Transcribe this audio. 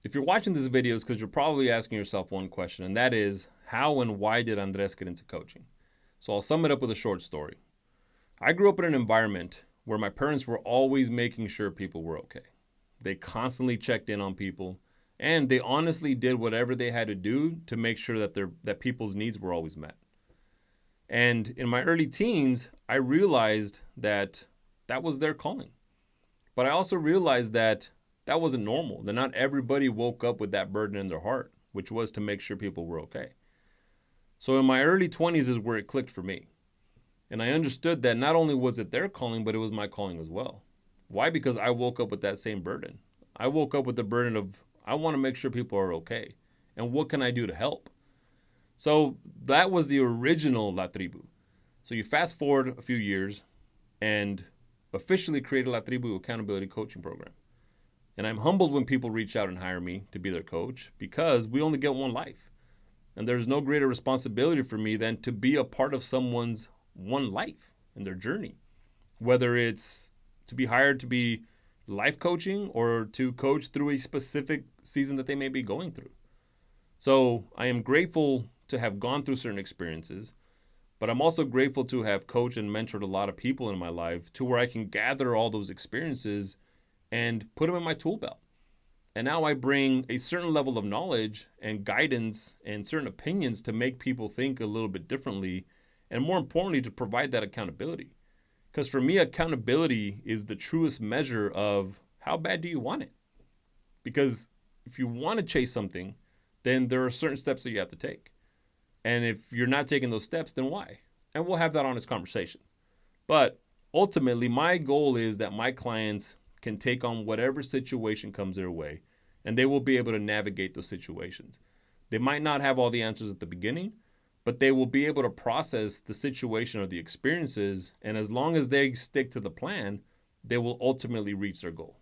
If you're watching this video, it's because you're probably asking yourself one question, and that is, how and why did Andres get into coaching? So I'll sum it up with a short story. I grew up in an environment where my parents were always making sure people were okay. They constantly checked in on people, and they honestly did whatever they had to do to make sure that people's needs were always met. And in my early teens, I realized that that was their calling. But I also realized that that wasn't normal, that not everybody woke up with that burden in their heart, which was to make sure people were okay. So in my early 20s is where it clicked for me. And I understood that not only was it their calling, but it was my calling as well. Why? Because I woke up with that same burden. I woke up with the burden of, I want to make sure people are okay. And what can I do to help? So that was the original La Tribu. So you fast forward a few years and officially created La Tribu Accountability Coaching Program. And I'm humbled when people reach out and hire me to be their coach because we only get one life. And there's no greater responsibility for me than to be a part of someone's one life and their journey. Whether it's to be hired to be life coaching or to coach through a specific season that they may be going through. So I am grateful to have gone through certain experiences, but I'm also grateful to have coached and mentored a lot of people in my life to where I can gather all those experiences and put them in my tool belt. And now I bring a certain level of knowledge and guidance and certain opinions to make people think a little bit differently, and more importantly, to provide that accountability. Because for me, accountability is the truest measure of how bad do you want it? Because if you want to chase something, then there are certain steps that you have to take. And if you're not taking those steps, then why? And we'll have that honest conversation. But ultimately, my goal is that my clients can take on whatever situation comes their way, and they will be able to navigate those situations. They might not have all the answers at the beginning, but they will be able to process the situation or the experiences, and as long as they stick to the plan, they will ultimately reach their goal.